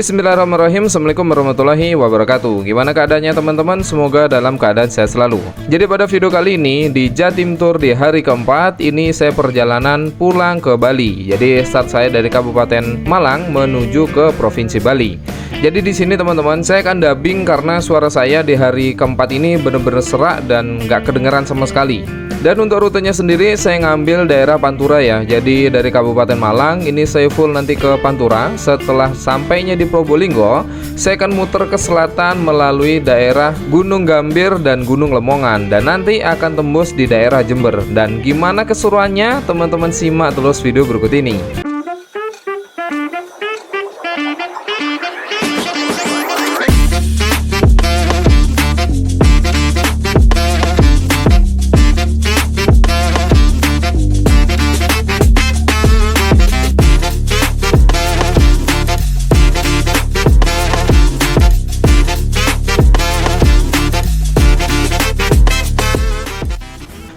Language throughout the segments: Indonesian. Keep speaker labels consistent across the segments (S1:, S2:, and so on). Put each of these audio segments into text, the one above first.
S1: Bismillahirrahmanirrahim. Assalamualaikum warahmatullahi wabarakatuh. Gimana keadaannya teman-teman? Semoga dalam keadaan sehat selalu. Jadi pada video kali ini di Jatim Tour di hari keempat ini saya perjalanan pulang ke Bali. Jadi start saya dari Kabupaten Malang menuju ke Provinsi Bali. Jadi di sini teman-teman saya akan dubbing karena suara saya di hari keempat ini benar-benar serak dan nggak kedengeran sama sekali. Dan untuk rutenya sendiri saya ngambil daerah Pantura ya. Jadi dari Kabupaten Malang ini saya full nanti ke Pantura. Setelah sampainya di Probolinggo, saya akan muter ke selatan melalui daerah Gunung Gambir dan Gunung Lemongan. Dan nanti akan tembus di daerah Jember. Dan gimana keseruannya? Teman-teman simak terus video berikut ini.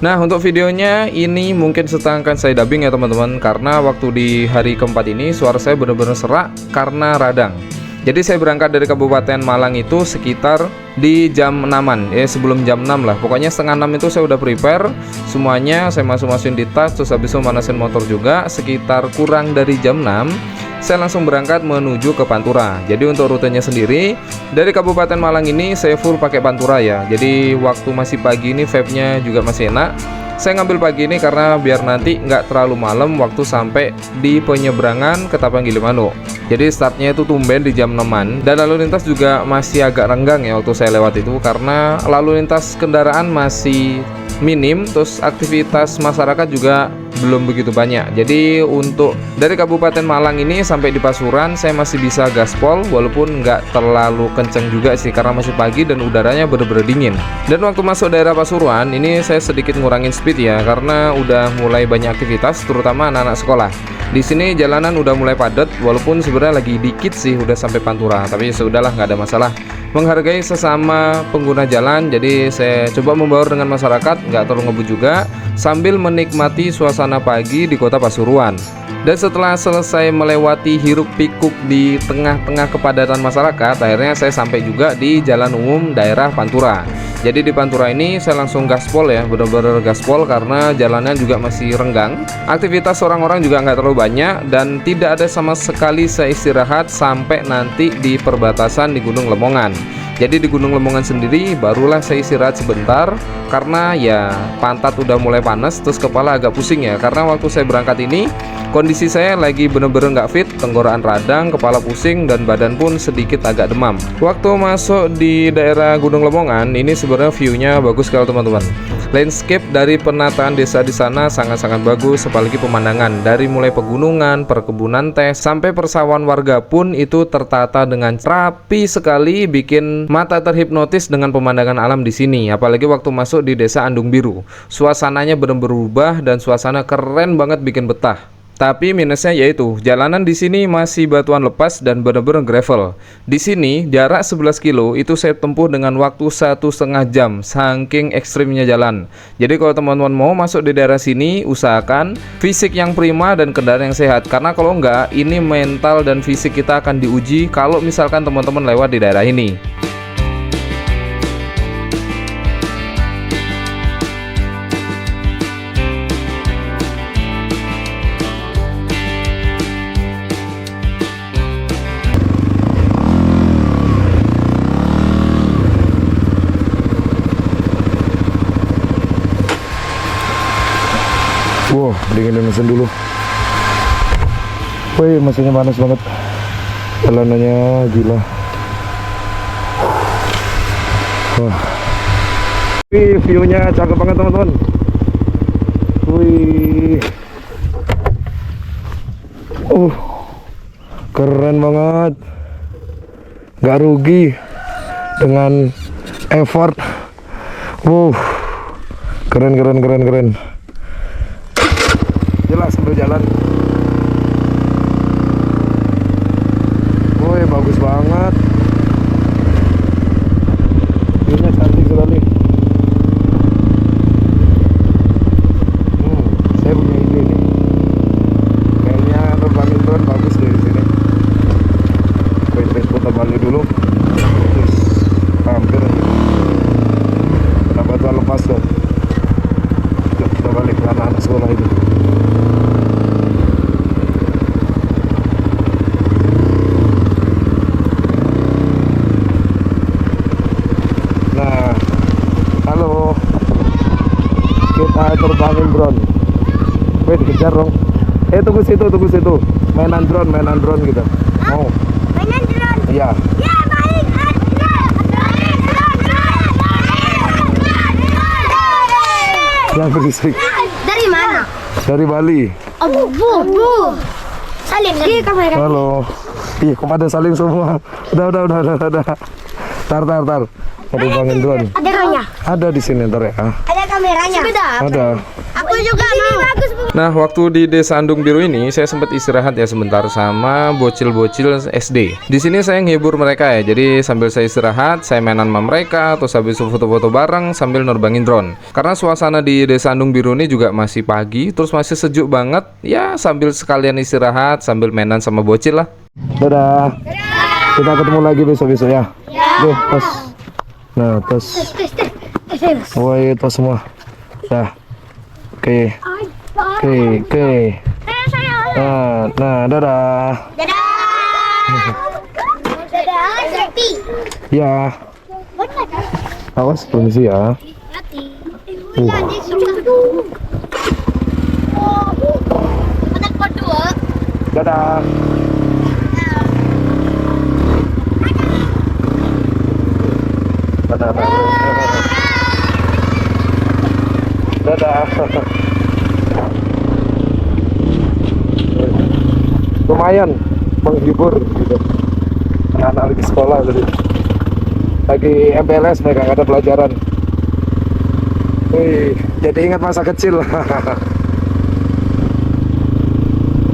S1: Nah untuk videonya ini mungkin sedang akan saya dubbing ya teman-teman. Karena waktu di hari keempat ini suara saya benar-benar serak karena radang. Jadi saya berangkat dari Kabupaten Malang itu sekitar di jam 6-an ya, sebelum jam 6 lah. Pokoknya setengah 6 itu saya udah prepare semuanya, saya masukin di tas. Terus habis itu manasin motor juga. Sekitar kurang dari jam 6 saya langsung berangkat menuju ke Pantura. Jadi untuk rutenya sendiri dari Kabupaten Malang ini saya full pakai Pantura ya. Jadi waktu masih pagi ini vibe-nya juga masih enak. Saya ngambil pagi ini karena biar nanti nggak terlalu malam waktu sampai di penyeberangan Ketapang Gilimanuk. Jadi startnya itu tumben di jam 6-an. Dan lalu lintas juga masih agak renggang ya waktu saya lewat itu. Karena lalu lintas kendaraan masih minim. Terus aktivitas masyarakat juga belum begitu banyak. Jadi untuk dari Kabupaten Malang ini sampai di Pasuruan saya masih bisa gaspol. Walaupun nggak terlalu kenceng juga sih karena masih pagi dan udaranya bener-bener dingin. Dan waktu masuk daerah Pasuruan ini saya sedikit ngurangin speed ya. Karena udah mulai banyak aktivitas terutama anak-anak sekolah. Di sini jalanan udah mulai padat. Walaupun sebenarnya lagi dikit sih udah sampai Pantura. Tapi sudahlah nggak ada masalah. Menghargai sesama pengguna jalan, jadi saya coba membaur dengan masyarakat, nggak terlalu ngebut juga, sambil menikmati suasana pagi di kota Pasuruan. Dan setelah selesai melewati hiruk pikuk di tengah-tengah kepadatan masyarakat, akhirnya saya sampai juga di jalan umum daerah Pantura. Jadi di Pantura ini saya langsung gaspol ya, bener-bener gaspol karena jalannya juga masih renggang. Aktivitas orang-orang juga nggak terlalu banyak dan tidak ada sama sekali saya istirahat sampai nanti di perbatasan di Gunung Lemongan. Jadi di Gunung Lemongan sendiri barulah saya istirahat sebentar karena ya pantat udah mulai panas terus kepala agak pusing ya. Karena waktu saya berangkat ini kondisi saya lagi bener-bener nggak fit, tenggorokan radang, kepala pusing dan badan pun sedikit agak demam. Waktu masuk di daerah Gunung Lemongan ini sebenarnya view-nya bagus sekali teman-teman. Landscape dari penataan desa di sana sangat-sangat bagus, apalagi pemandangan dari mulai pegunungan, perkebunan teh sampai persawahan warga pun itu tertata dengan rapi sekali, bikin mata terhipnotis dengan pemandangan alam di sini. Apalagi waktu masuk di desa Andung Biru, suasananya benar-benar berubah dan suasana keren banget bikin betah. Tapi minusnya yaitu jalanan di sini masih batuan lepas dan benar-benar gravel. Di sini jarak 11 kilo itu saya tempuh dengan waktu 1,5 jam, saking ekstrimnya jalan. Jadi kalau teman-teman mau masuk di daerah sini, usahakan fisik yang prima dan kendaraan yang sehat. Karena kalau enggak, ini mental dan fisik kita akan diuji kalau misalkan teman-teman lewat di daerah ini.
S2: Wow, dingin mesin dulu. Wih, mesinnya panas banget. Jalanannya gila. Wah. Wih, view-nya cakep banget teman-teman. Wih. Keren banget. Gak rugi dengan effort. Keren. Jelas sambil jalan. Woi, bagus banget. View-nya cantik sekali. Saya punya ide nih. Kayaknya terbangin drone bagus dari sini. Wait. belajar dong. Tunggu situ. Mainan drone gitu. Mau?
S3: Mainan drone.
S2: Iya.
S3: Ya, baik.
S2: Jangan berisik.
S3: Dari mana?
S2: Dari Bali.
S3: Oh, bu. Salim di kamera.
S2: Halo. Iya, kepada saling semua. Udah. Tar. Mau bangin drone.
S3: Ada kameranya.
S2: Ada di sini ntar ya.
S3: Ada kameranya.
S2: Ada.
S3: Aku juga mau. Bagus.
S1: Nah, waktu di Desa Andung Biru ini saya sempat istirahat ya sebentar sama bocil-bocil SD. Di sini saya nghibur mereka ya. Jadi sambil saya istirahat, saya mainan sama mereka, terus habis itu foto-foto bareng sambil nerbangin drone. Karena suasana di Desa Andung Biru ini juga masih pagi, terus masih sejuk banget. Ya, sambil sekalian istirahat, sambil mainan sama bocil lah.
S2: Dadah. Kita ketemu lagi besok-besok ya. Oke, tos. Nah, tos. Woi, tos semua. Dah. Oke. Nah, dadah.
S3: Dadah, Sepi.
S2: Ya. Awas, permisi ya. Dadah. Dadah. Lumayan menghibur gitu. Anak-anak lagi sekolah tadi. Lagi MPLS mereka nggak ada pelajaran. Wih, jadi ingat masa kecil. Oke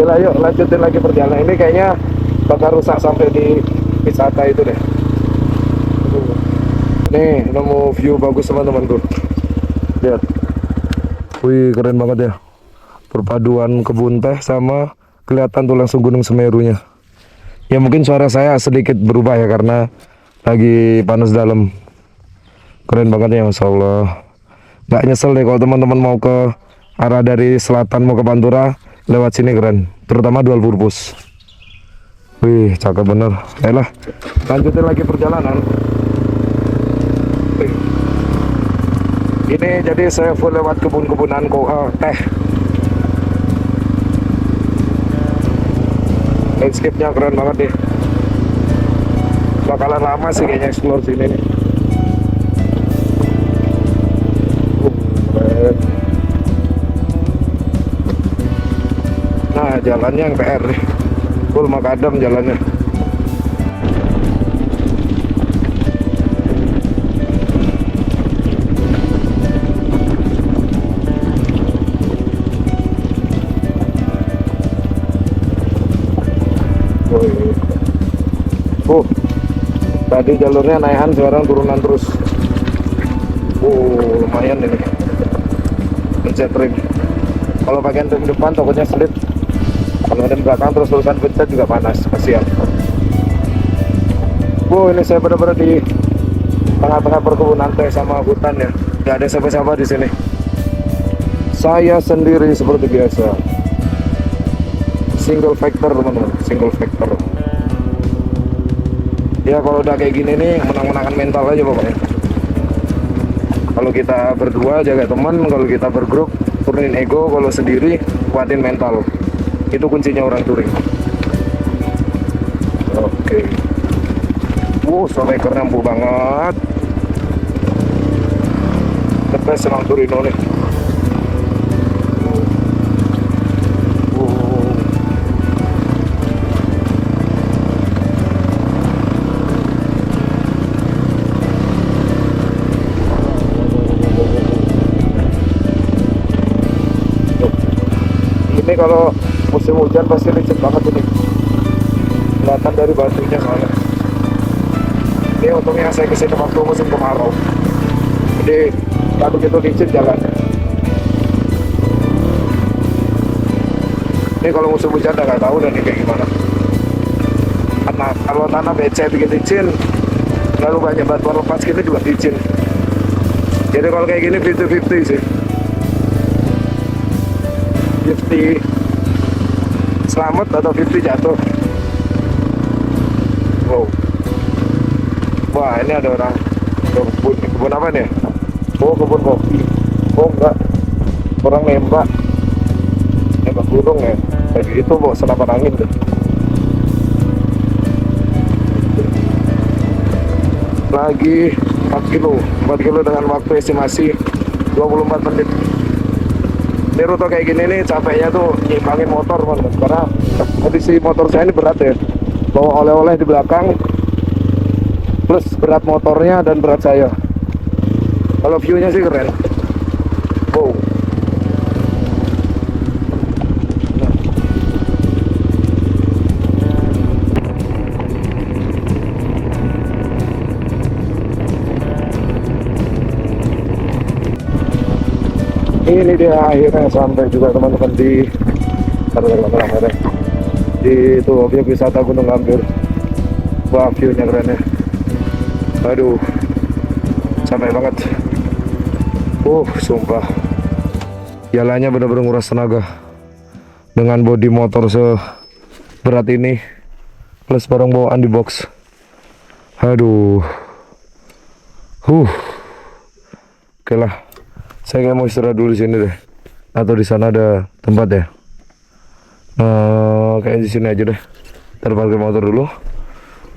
S2: lah, yuk lanjutin lagi perjalanan ini. Kayaknya bakal rusak sampai di wisata itu deh. Nih, nemu view bagus teman-teman tuh. Lihat. Wih, keren banget ya. Perpaduan kebun teh sama kelihatan tuh langsung Gunung Semerunya. Ya mungkin suara saya sedikit berubah ya karena lagi panas dalam. Keren banget ya, Masya Allah. Nggak nyesel deh kalau teman-teman mau ke arah dari selatan mau ke Pantura, lewat sini keren. Terutama dual purpose. Wih, cakep bener. Ayolah, lanjutin lagi perjalanan. Wih. Ini jadi saya full lewat kebun-kebunan teh. Landscape-nya keren banget deh. Bakalan lama sih kayaknya explore sini nih. Nah, jalannya yang PR nih. Full makadam jalannya. Tadi jalurnya naikan, sekarang turunan terus. Lumayan ini. Pencet rem. Kalau bagian rem depan takutnya selip. Kalau rem belakang terus terusan pencet juga panas, kasihan. Ini saya benar-benar di tengah-tengah perkebunan teh sama hutan ya. Gak ada siapa-siapa di sini. Saya sendiri seperti biasa. Single factor teman-teman, single factor. Ya kalau udah kayak gini nih, menang-menangkan mental aja pokoknya. Kalau kita berdua jaga teman, kalau kita bergrup turunin ego, kalau sendiri kuatin mental. Itu kuncinya orang touring. Oke. Sorekernya empuk banget. The best orang Torino nih. Ini kalau musim hujan pasti licin banget ini. Kelihatan dari batunya soalnya. Ini untungnya saya kesini waktu musim kemarau. Jadi kalau begitu licin jalannya. Ini kalau musim hujan udah nggak tahu dan ini kayak gimana. Karena kalau tanah becek bikin licin, lalu banyak batuan lepas kita juga licin. Jadi kalau kayak gini 50-50 sih. 50 selamat atau 50 jatuh. Wow. Wah, ini ada orang kebun apa nih? Oh, kebun kopi. Oh enggak, orang nembak. gunung ya. Kayak itu bawa senapan angin deh. Lagi 4 kilo dengan waktu estimasi 24 menit. Ini rute kayak gini nih capeknya tuh nyimbangin motor teman-teman, karena kondisi motor saya ini berat ya, bawa oleh-oleh di belakang plus berat motornya dan berat saya. Kalau view-nya sih keren. Wow. Ini dia akhirnya sampai juga teman-teman di itu objek wisata Gunung Gambir. Wah, view-nya keren ya. Aduh, sampai banget. Sumpah. Jalannya bener-bener nguras tenaga. Dengan bodi motor seberat ini plus barang bawaan di box. Aduh. Oke lah. Saya kayak mau istirahat dulu di sini deh. Atau di sana ada tempat ya. Kayak di sini aja deh. Ntar parkir motor dulu.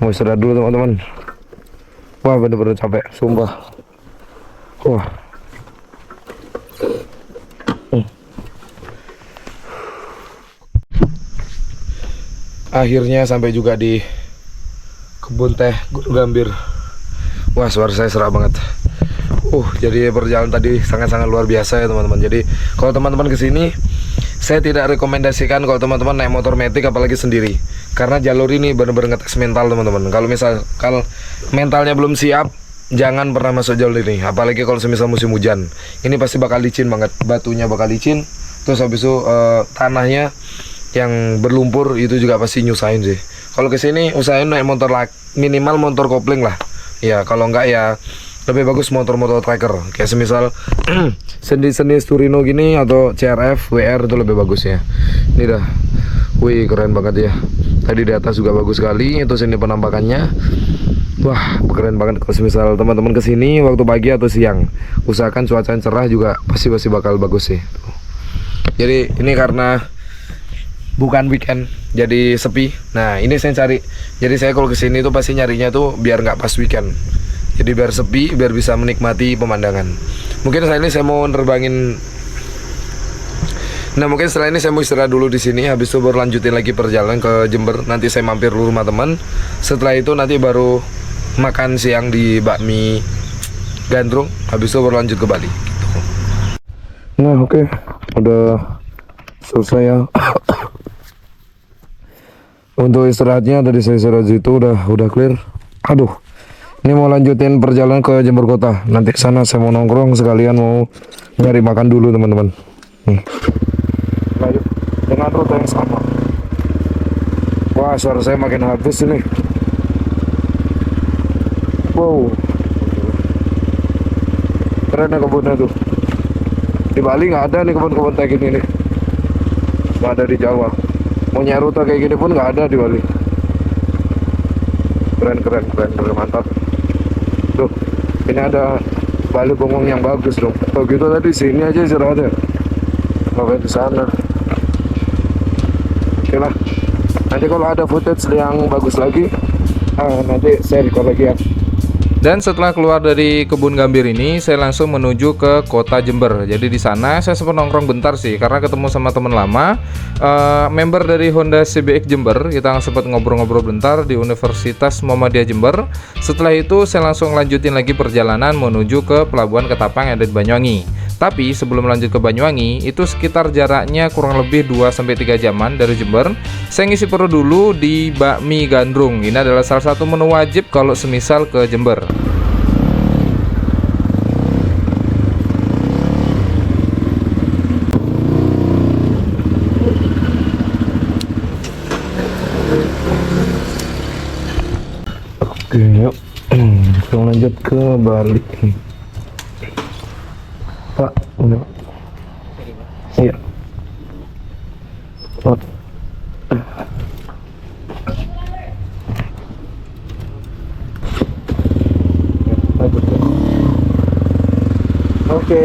S2: Mau istirahat dulu teman-teman. Wah, bener-bener capek, sumpah. Wah. Akhirnya sampai juga di kebun teh Gunung Gambir. Wah, suara saya serak banget. Jadi perjalanan tadi sangat-sangat luar biasa ya teman-teman. Jadi kalau teman-teman kesini, saya tidak rekomendasikan kalau teman-teman naik motor metik apalagi sendiri, karena jalur ini benar-benar ngetes mental teman-teman. Kalau mentalnya belum siap, jangan pernah masuk jalur ini. Apalagi kalau semisal musim hujan, ini pasti bakal licin banget, batunya bakal licin. Terus habis itu tanahnya yang berlumpur itu juga pasti nyusahin sih. Kalau kesini usahain naik motor minimal motor kopling lah. Ya kalau enggak ya lebih bagus motor-motor tracker kayak semisal sendi-sendi Turino gini atau CRF, WR itu lebih bagus ya. Ini dah, wih keren banget ya. Tadi di atas juga bagus sekali. Itu sini penampakannya. Wah keren banget. Kalau semisal teman-teman kesini waktu pagi atau siang, usahakan cuaca yang cerah juga pasti bakal bagus sih. Jadi ini karena bukan weekend jadi sepi. Nah ini saya cari. Jadi saya kalau kesini tuh pasti nyarinya tuh biar nggak pas weekend. Jadi biar sepi, biar bisa menikmati pemandangan. Mungkin setelah ini saya mau nerbangin. Nah mungkin setelah ini saya mau istirahat dulu di sini. Habis itu baru lanjutin lagi perjalanan ke Jember. Nanti saya mampir dulu rumah teman. Setelah itu nanti baru makan siang di bakmi Gandrung. Habis itu baru lanjut ke Bali. Nah oke, udah selesai ya. Untuk istirahatnya tadi saya istirahat situ udah clear. Aduh. Ini mau lanjutin perjalanan ke Jember Kota. Nanti sana saya mau nongkrong sekalian mau nyari makan dulu teman-teman. Lanjut dengan rute yang sama. Wah suara saya makin habis ini. Wow. Keren ya kebunnya tuh. Di Bali nggak ada nih kebun-kebun kayak gini nih. Nggak ada di Jawa. Mau nyari rute kayak gini pun nggak ada di Bali. Keren mantap. Tuh, ini ada Bali Bongong yang bagus dong. Kalau gitu tadi sini aja istirahat ya. Ngapain di sana? Oke lah. Nanti kalau ada footage yang bagus lagi, nanti saya record lagi ya.
S1: Dan setelah keluar dari kebun gambir ini, saya langsung menuju ke kota Jember. Jadi di sana saya sempat nongkrong bentar sih, karena ketemu sama teman lama, member dari Honda CBX Jember. Kita sempat ngobrol-ngobrol bentar di Universitas Muhammadiyah Jember. Setelah itu saya langsung lanjutin lagi perjalanan menuju ke Pelabuhan Ketapang yang ada di Banyuwangi. Tapi sebelum lanjut ke Banyuwangi, itu sekitar jaraknya kurang lebih 2-3 jaman dari Jember. Saya ngisi perut dulu di Bakmi Gandrung. Ini adalah salah satu menu wajib kalau semisal ke Jember.
S2: Oke, yuk. Kita lanjut ke Bali. Pak, udah. Iya. Pak. Oke.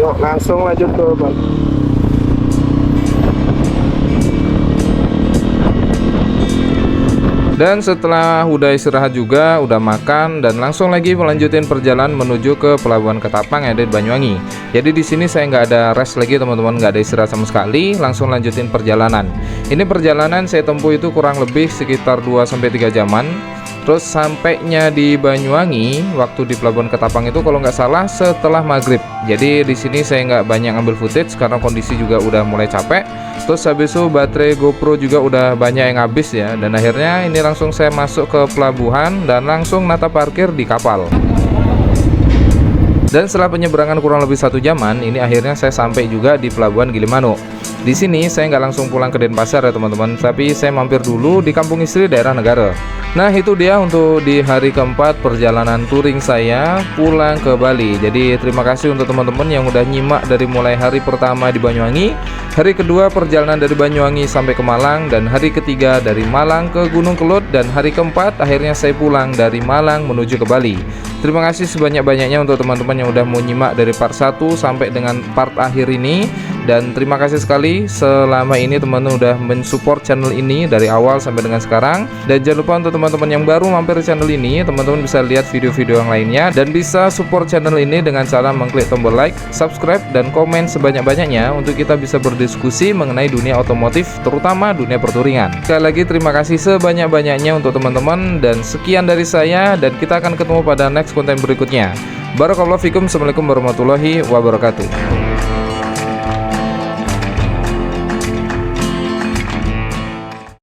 S2: Yuk. Yuk langsung lanjut ke Bali.
S1: Dan setelah udah istirahat juga, udah makan, dan langsung lagi melanjutin perjalanan menuju ke Pelabuhan Ketapang yang ada di Banyuwangi. Jadi di sini saya nggak ada rest lagi teman-teman, nggak ada istirahat sama sekali, langsung lanjutin perjalanan. Ini perjalanan saya tempuh itu kurang lebih sekitar 2-3 jaman. Terus sampainya di Banyuwangi waktu di Pelabuhan Ketapang itu kalau nggak salah setelah maghrib. Jadi di sini saya nggak banyak ngambil footage karena kondisi juga udah mulai capek. Terus habis itu baterai GoPro juga udah banyak yang habis ya. Dan akhirnya ini langsung saya masuk ke pelabuhan dan langsung nata parkir di kapal. Dan setelah penyeberangan kurang lebih 1 jaman, ini akhirnya saya sampai juga di Pelabuhan Gilimanuk. Di sini saya nggak langsung pulang ke Denpasar ya teman-teman, tapi saya mampir dulu di kampung istri daerah Negara. Nah itu dia untuk di hari keempat perjalanan touring saya pulang ke Bali. Jadi terima kasih untuk teman-teman yang udah nyimak dari mulai hari pertama di Banyuwangi, hari kedua perjalanan dari Banyuwangi sampai ke Malang, dan hari ketiga dari Malang ke Gunung Kelud, dan hari keempat akhirnya saya pulang dari Malang menuju ke Bali. Terima kasih sebanyak-banyaknya untuk teman-teman yang udah mau nyimak dari part 1 sampai dengan part akhir ini. Dan terima kasih sekali selama ini teman-teman udah mensupport channel ini dari awal sampai dengan sekarang. Dan jangan lupa untuk teman-teman yang baru mampir di channel ini, teman-teman bisa lihat video-video yang lainnya dan bisa support channel ini dengan cara mengklik tombol like, subscribe, dan komen sebanyak-banyaknya untuk kita bisa berdiskusi mengenai dunia otomotif, terutama dunia perturingan. Sekali lagi terima kasih sebanyak-banyaknya untuk teman-teman, dan sekian dari saya, dan kita akan ketemu pada next konten berikutnya. Barakallahu fikum. Assalamualaikum warahmatullahi wabarakatuh.